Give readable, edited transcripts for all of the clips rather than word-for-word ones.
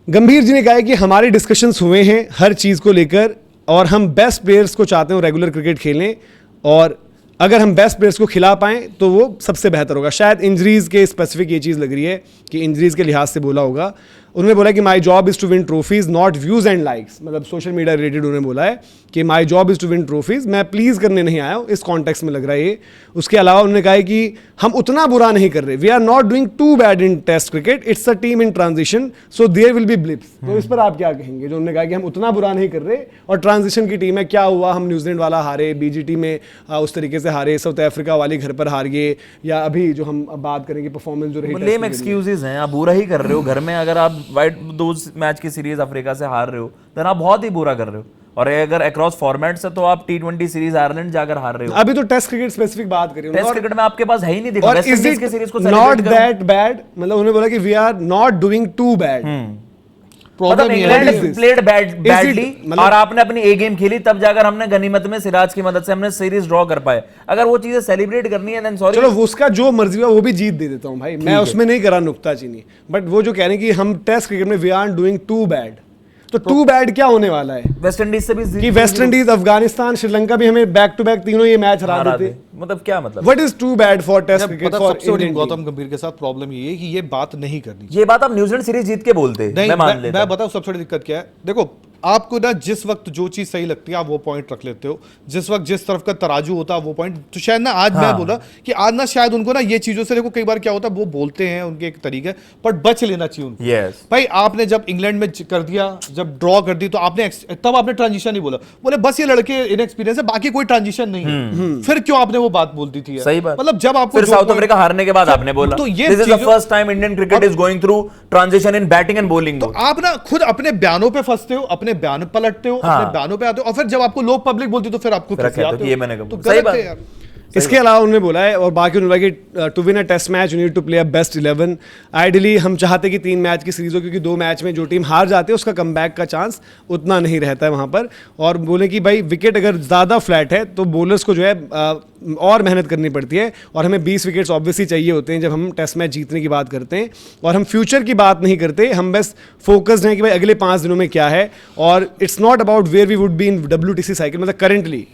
गंभीर जी ने कहा है कि हमारे डिस्कशंस हुए हैं हर चीज़ को लेकर और हम बेस्ट प्लेयर्स को चाहते हैं रेगुलर क्रिकेट खेलें और अगर हम बेस्ट प्लेयर्स को खिला पाएँ तो वो सबसे बेहतर होगा। शायद इंजरीज़ के स्पेसिफिक ये चीज़ लग रही है कि इंजरीज़ के लिहाज से बोला होगा। उन्होंने बोला कि my job is to win trophies not views and likes, मतलब सोशल मीडिया रिलेटेड उन्होंने बोला है कि my job is to win trophies, मैं प्लीज़ करने नहीं आया हूँ, इस कॉन्टेक्स्ट में लग रहा है ये। उसके अलावा उन्होंने कहा है कि हम उतना बुरा नहीं कर रहे, we are not doing too bad in test cricket, it's a team in transition so there will be blips. तो इस पर आप क्या कहेंगे जो उन्होंने कहा कि हम उतना बुरा नहीं कर रहे और ट्रांजिशन की टीम है, क्या हुआ हम न्यूजीलैंड वाला हारे, बीजीटी में उस तरीके से हारे, साउथ अफ्रीका वाली घर पर हार गए, या अभी जो हम बात करेंगे परफॉर्मेंस जो रही लेम एक्सक्यूजेस हैं, आप बुरा ही कर रहे हो। घर में अगर आप वाइट दो मैच की सीरीज अफ्रीका से हार रहे हो तो आप बहुत ही बुरा कर रहे हो, और अगर अक्रॉस फॉर्मेट्स है तो आप T20 सीरीज आयरलैंड जाकर हार रहे हो। अभी तो टेस्ट क्रिकेट स्पेसिफिक बात करिए, टेस्ट क्रिकेट में आपके पास है ही नहीं, देखो वेस्ट इंडीज की सीरीज को नॉट दैट बैड, मतलब उन्होंने बोला कि we are not doing too bad. मतलब इंग्लैंड प्लेड बैडली और आपने अपनी ए गेम खेली, तब जाकर हमने गनीमत में सिराज की मदद से हमने सीरीज ड्रॉ कर पाए। अगर वो चीजें सेलिब्रेट करनी है देन सॉरी, चलो उसका जो मर्जी हुआ वो भी जीत दे देता हूं भाई, मैं उसमें नहीं करा नुक्ताचीनी, बट वो जो कह रहे हैं कि हम टेस्ट क्रिकेट में we are doing too bad, तो टू बैड क्या होने वाला है? वेस्ट इंडीज से भी कि वेस्ट इंडीज, अफगानिस्तान, श्रीलंका भी हमें बैक टू बैक तीनों ये मैच हरा देते, मतलब क्या मतलब? What is too bad for test cricket for Indian? Gautam Gambhir के साथ प्रॉब्लम ये है कि ये बात नहीं करनी। ये बात आप न्यूजीलैंड सीरीज जीत के बोलते, मैं मान लेता। मैं बताऊं सबसे बड़ी दिक्कत क्या है। देखो आपको ना जिस वक्त जो चीज सही लगती है आप वो पॉइंट रख लेते हो, जिस वक्त जिस तरफ का तराजू होता है वो पॉइंट। तो शायद ना आज मैं बोला कि आज ना शायद उनको ना ये चीजों से, देखो कई बार क्या होता है वो बोलते हैं उनके एक तरीके, बट बच लेना चाहिए उनको। भाई आपने जब इंग्लैंड में कर दिया, जब ड्रॉ कर दी, तो आपने तब आपने ट्रांजिशन नहीं बोला, बोले बस ये लड़के इनएक्सपीरियंस है, बाकी कोई ट्रांजिशन नहीं है। फिर क्यों आपने वो बात बोल दी थी? सही बात। मतलब जब आपको फिर साउथ अफ्रीका हारने के बाद आपने बोला तो ये this is the first time Indian cricket is going through transition in batting and bowling. तो आप ना खुद अपने बयानों पे फंसते हो, अपने बयान पलटते हो, अपने बयानों पे आते हो, और फिर जब आपको लोग पब्लिक बोलती तो फिर आपको ये मैंने कहा, तो गलत है यार। इसके अलावा उन्होंने बोला है और बाकी उन्होंने बोला कि to win a test match you need to play a best 11। Ideally हम चाहते कि 3 मैच की सीरीज हो, क्योंकि 2 मैच में जो टीम हार जाती है उसका कमबैक का चांस उतना नहीं रहता है वहाँ पर। और बोले कि भाई विकेट अगर ज़्यादा फ्लैट है तो बॉलर्स को जो है और मेहनत करनी पड़ती है, और हमें 20 विकेट्स ऑब्वियसली चाहिए होते हैं जब हम टेस्ट मैच जीतने की बात करते हैं, और हम फ्यूचर की बात नहीं करते, हम बस फोकस्ड हैं कि भाई अगले 5 दिनों में क्या है। और it's not about where we would be in WTC cycle, मतलब करेंटली,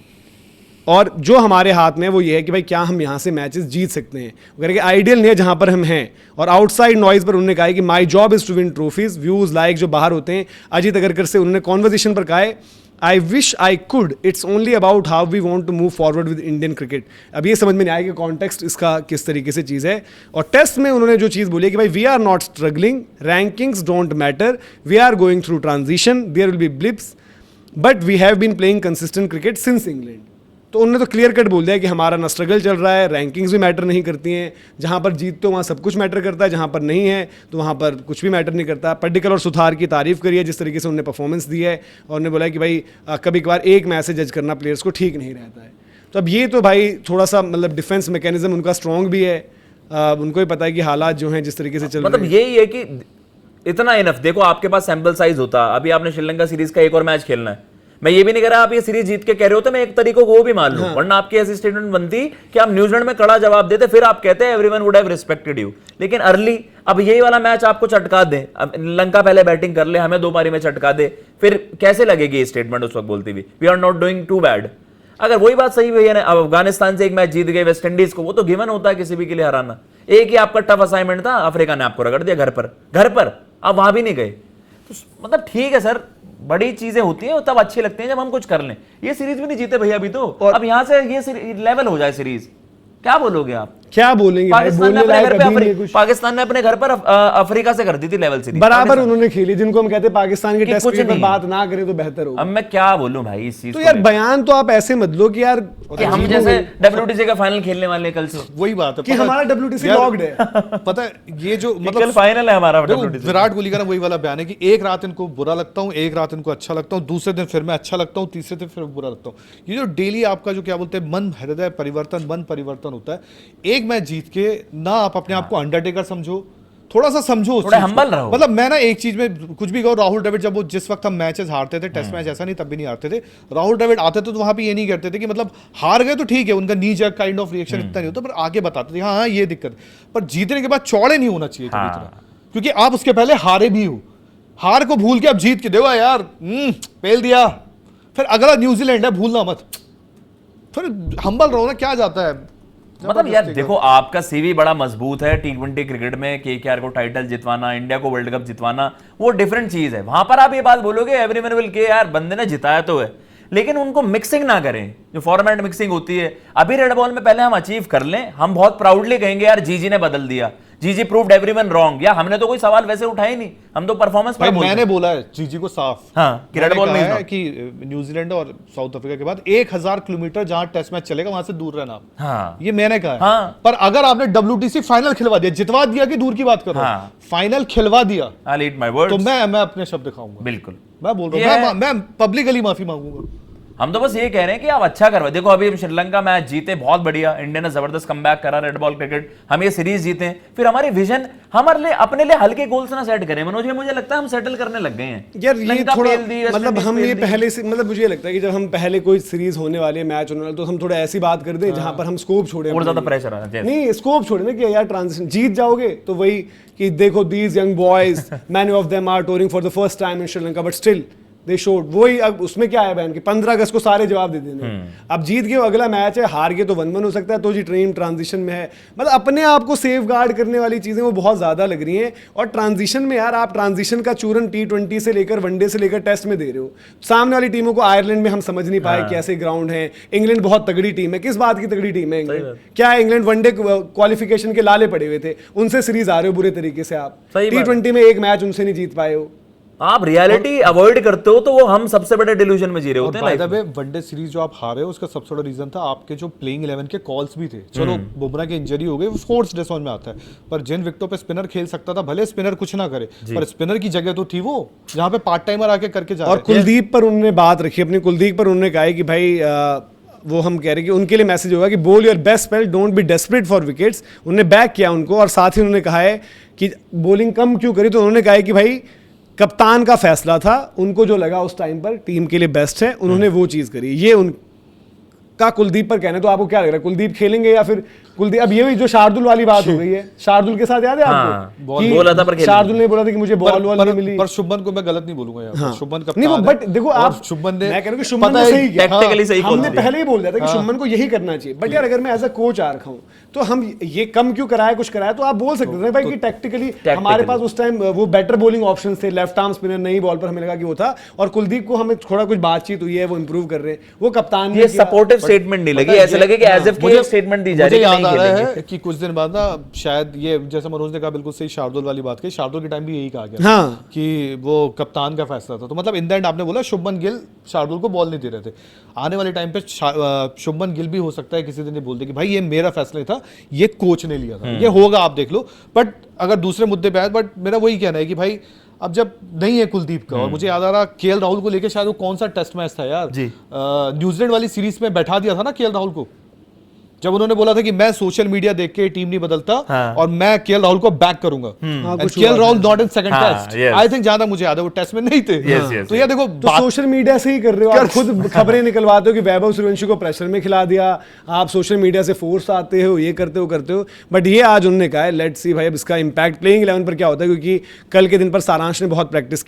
और जो हमारे हाथ में वो ये है कि भाई क्या हम यहाँ से मैचेस जीत सकते हैं। अगर कि आइडियल नहीं है जहाँ पर हम हैं। और आउटसाइड नॉइज पर उन्होंने कहा है कि my job is to win trophies, views like जो बाहर होते हैं। अजीत अगरकर से उन्होंने कॉन्वर्सेशन पर कहा है I wish I could, it's only about how we want to move forward with Indian cricket. अब ये समझ में नहीं आएगा कॉन्टेक्स्ट इसका किस तरीके से चीज़ है। और टेस्ट में उन्होंने जो चीज़ बोली है कि भाई we are not struggling, rankings don't matter, we are going through transition, there will be blips, but we have been playing consistent cricket since England. तो उन्होंने तो क्लियर कट बोल दिया कि हमारा ना स्ट्रगल चल रहा है, रैंकिंग्स भी मैटर नहीं करती हैं, जहाँ पर जीतते हो वहाँ सब कुछ मैटर करता है, जहाँ पर नहीं है तो वहाँ पर कुछ भी मैटर नहीं करता। पर्टिकुलर और सुथार की तारीफ करी है जिस तरीके से उन्होंने परफॉर्मेंस दी है, और उन्होंने बोला कि भाई कभी कभार एक मैच से जज करना प्लेयर्स को ठीक नहीं रहता है। तो अब ये तो भाई थोड़ा सा मतलब डिफेंस मैकेनिज्म उनका स्ट्रॉन्ग भी है, उनको ही पता है कि हालात जो हैं जिस तरीके से चल रहे हैं। मतलब यही है कि इतना इनफ, देखो आपके पास सैंपल साइज होता, अभी आपने श्रीलंका सीरीज का एक और मैच खेलना है, मैं ये भी नहीं कह रहा आप ये सीरीज जीत के कह रहे हो तो मैं एक तरीकों को वो भी मान लूं, वरना आपकी ऐसी स्टेटमेंट बनती कि आप न्यूजीलैंड में कड़ा जवाब देते, फिर आप कहते हैं everyone would have respected you. लेकिन अर्ली अब यही वाला मैच आपको चटका दे, अब लंका पहले बैटिंग कर ले, हमें 2 पारी में चटका दे, फिर कैसे लगेगी ये स्टेटमेंट उस वक्त बोलती हुई we are not doing too bad. अगर वही बात सही हुई है ना, अब अफगानिस्तान से एक मैच जीत गए वेस्ट इंडीज को, वो तो गिवन होता है किसी भी के लिए हराना। एक ही आपका टफ असाइनमेंट था, अफ्रीका ने आपको रगड़ दिया घर पर, आप वहां भी नहीं गए। तो मतलब ठीक है सर, बड़ी चीजें होती हैं तब अच्छी लगती हैं जब हम कुछ कर लें। ये सीरीज भी नहीं जीते भैया अभी तो, और अब यहां से ये लेवल हो जाए सीरीज, क्या बोलोगे आप? क्या बोलेंगे? पाकिस्तान ने अपने घर पर अफ्रीका से कर दी थी लेवल सीरीज, बराबर उन्होंने खेली, जिनको हम कहते हैं पाकिस्तान के टेस्ट क्रिकेट पर बात ना करें तो बेहतर होगा। अब मैं क्या बोलूं भाई इस चीज तो यार बयान तो आप ऐसे मत लो कि यार कि हम जैसे WTC का फाइनल खेलने वाले कल से, वही बात है कि हमारा WTC लॉक्ड है। पता है ये जो मतलब फाइनल है हमारा WTC, विराट कोहली का ना वही वाला बयान है कि एक रात इनको बुरा लगता हूँ, एक रात इनको अच्छा लगता हूँ, दूसरे दिन फिर मैं अच्छा लगता हूँ, तीसरे दिन फिर बुरा लगता हूँ। ये जो डेली आपका जो क्या बोलते हैं मन हृदय परिवर्तन, मन परिवर्तन होता है। एक मैच जीत के ना आप अपने आप को अंडरटेकर समझो, थोड़ा सा समझो, थोड़ा हम्बल रहो। मतलब मैं ना एक चीज में कुछ भी कहूँ, राहुल द्रविड़ जब वो जिस वक्त हम मैचेस हारते थे, टेस्ट मैच ऐसा नहीं तब भी नहीं हारते थे, राहुल द्रविड़ आते थे तो वहां पे ये नहीं करते थे कि मतलब हार गए तो ठीक है, उनका नी जर्क काइंड ऑफ रिएक्शन इतना नहीं होता, पर आगे बताते थे हाँ ये दिक्कत, पर जीतने के बाद चौड़े नहीं होना चाहिए कभी तरह, क्योंकि आप उसके पहले हारे भी हो, हार को भूल के अब जीत के देखो यार, पेल दिया, फिर अगला न्यूजीलैंड है, भूलना मत, फिर हम्बल रहो ना, क्या जाता है। मतलब यार देखो, आपका सीवी बड़ा मजबूत है टी20 क्रिकेट में, केकेआर को टाइटल जितवाना, इंडिया को वर्ल्ड कप जितवाना, वो डिफरेंट चीज है। वहां पर आप ये बात बोलोगे एवरीवन विल के यार बंदे ने जिताया तो है, लेकिन उनको मिक्सिंग ना करें, जो फॉर्मेट मिक्सिंग होती है। अभी रेड बॉल में पहले हम अचीव कर लें, हम बहुत प्राउडली कहेंगे यार जीजी ने बदल दिया, जीजी प्रूव्ड एवरीवन रॉन्ग, या हमने तो कोई सवाल वैसे उठाए नहीं, हम तो परफॉर्मेंस पर बोलते हैं। मैंने बोला है जीजी को साफ, हाँ, कि रेड बॉल में है कि न्यूजीलैंड और साउथ अफ्रीका के बाद 1000 किलोमीटर जहां टेस्ट मैच चलेगा वहां से दूर रहना, हाँ, ये मैंने कहा है। हाँ। पर अगर आपने WTC फाइनल खिलवा दिया, जितवा दिया कि दूर की बात कर रहा हूं, हाँ। फाइनल खिलवा दिया, I'll eat my words। तो मैं अपने शब्द दिखाऊंगा, बिल्कुल, मैं बोल रहा हूँ, मैं पब्लिकली माफी मांगूंगा। हम तो बस ये कह रहे हैं कि आप अच्छा करवा। देखो अभी हम श्रीलंका मैच जीते, बहुत बढ़िया, इंडिया ने जबरदस्त कमबैक करा, रेड बॉल क्रिकेट, हम ये सीरीज जीते, फिर हमारी विजन हमारे लिए अपने लिए हल्के गोल्स ना सेट करें मनोज, ये मुझे लगता है हम सेटल करने लग गए हैं यार। ये लंका थोड़ा पेल दी, वेस्ट मतलब इंडीज हम पेल ये दी। पहले से, मतलब मुझे ये लगता है कि जब हम पहले कोई सीरीज होने वाली है, मैच होने वाला, तो हम थोड़ा ऐसी बात कर दें जहां पर हम स्कोप छोड़े, और ज्यादा प्रेशर आ जाए। नहीं, स्कोप छोड़े ना कि यार ट्रांजिशन जीत जाओगे तो वही कि देखो these young boys, many of them are touring for the first time in Sri Lanka, but still they showed, वही। अब उसमें क्या है बहन कि 15 अगस्त को सारे जवाब दे देने। अब जीत गए, अगला मैच है, हार गए तो 1-1 हो सकता है, तो जी ट्रेन ट्रांजिशन में है। मतलब अपने आप को सेफ गार्ड करने वाली चीजें वो बहुत ज्यादा लग रही हैं। और ट्रांजिशन में यार, आप ट्रांजिशन का चूरन T20 से लेकर वनडे से लेकर टेस्ट में दे रहे हो। सामने वाली टीमों को आयरलैंड में हम समझ नहीं पाए कैसे ग्राउंड है, इंग्लैंड बहुत तगड़ी टीम है, किस बात की तगड़ी टीम है इंग्लैंड? क्या है, इंग्लैंड वनडे क्वालिफिकेशन के लाले पड़े हुए थे, उनसे सीरीज आ रहे हो बुरे तरीके से। आप T20 में एक मैच उनसे नहीं जीत पाए हो। आप रियलिटी अवॉइड करते हो तो वो हम सबसे बड़े डिल्यूजन में जी रहे होते हैं लाइफ में। वनडे सीरीज जो आप हारे हो उसका सबसे बड़ा रीजन था आपके जो प्लेइंग 11 के कॉल्स भी थे। चलो बुमराह की इंजरी हो गई, वो फोर्स डे समझ में आता है, पर जिन विकेटों पे स्पिनर खेल सकता था, भले स्पिनर कुछ ना करे, पर स्पिनर की जगह तो थी वो, जहां पे पार्ट टाइमर आके करके जा रहे। और कुलदीप पर उन्होंने बात रखी अपनी, कुलदीप पर उन्होंने कहा है कि भाई वो हम कह रहे हैं कि उनके लिए मैसेज होगा कि बोल your best spell, don't be desperate for wickets. उन्होंने बैक किया उनको, और साथ ही उन्होंने कहा है कि बॉलिंग कम क्यों करी, तो उन्होंने कहा है कि भाई कप्तान का फैसला था, उनको जो लगा उस टाइम पर टीम के लिए बेस्ट है, उन्होंने वो चीज़ करी। ये उनका कुलदीप पर कहना है। तो आपको क्या लग रहा है, कुलदीप खेलेंगे या फिर कुलदीप? अब ये जो शार्दुल वाली बात हो गई है, शार्दुल के साथ याद है आपको? कि बोला था पर शार्दुल ने बोला था कि मुझे बॉल नहीं मिली। पर शुभमन को मैं गलत नहीं बोलूंगा यार, हाँ। शुभमन नहीं वो, बट देखो आप, शुभमन ने, मैं कह रहा हूं कि शुभमन ने सही किया, टैक्टिकली सही कॉल हमने दिया। पहले ही बोल दिया था कि शुभमन को यही करना चाहिए। बट यार अगर मैं एज अ कोच आ रखा हूं, तो हम ये कम क्यों कराया, कुछ कराया, तो आप बोल सकते थे भाई कि टैक्टिकली हमारे पास उस टाइम वो बेटर बॉलिंग ऑप्शन थे, लेफ्ट आर्म स्पिनर नई बॉल पर हमें लगा कि वो था, और कुलदीप को हमें थोड़ा कुछ बातचीत हुई है, वो इंप्रूव कर रहे हैं, वो कप्तान ने ये सपोर्टिव स्टेटमेंट नहीं लगी, ऐसे लगे कि एज इफ की स्टेटमेंट दी जा रही है कि नहीं खेलेंगे। कि कुछ दिन बाद ना शायद ये, जैसे मनोज ने कहा बिल्कुल सही, शार्दुल वाली बात कही, शार्दुल के टाइम भी यही कहा गया हाँ, कि वो कप्तान का फैसला था। तो मतलब इन द एंड आपने बोला शुभमन गिल शार्दुल को बॉल नहीं दे रहे थे। आने वाले टाइम पे शुभमन गिल भी हो सकता है किसी दिन ये बोल दे कि भाई ये मेरा फैसला था, ये कोच ने लिया था, ये होगा, आप देख लो। बट अगर दूसरे मुद्दे पे आए, बट मेरा वही कहना है कि भाई अब जब नहीं है कुलदीप का, और मुझे याद आ रहा KL राहुल को लेके शायद वो कौन सा टेस्ट मैच था यार, न्यूजीलैंड वाली सीरीज में बैठा दिया था ना KL राहुल को, जब उन्होंने बोला था कि मैं सोशल मीडिया देख के टीम नहीं बदलता, और मैं KL राहुल को बैक करूंगा। KL Rahul not in second test, I think ज्यादा मुझे याद है वो टेस्ट में नहीं थे। तो यार देखो, तो सोशल मीडिया से ही कर रहे हो आप, खुद खबरें निकलवाते हो कि वैभव सूर्यवंशी को प्रेशर में खिला दिया, आप सोशल मीडिया से फोर्स आते हो, ये करते हो। बट ये आज उन्होंने कहा है, लेट्स सी भाई अब इसका इंपैक्ट प्लेइंग 11 पर क्या होता है, क्योंकि कल के दिन पर सारांश ने बहुत प्रैक्टिस की।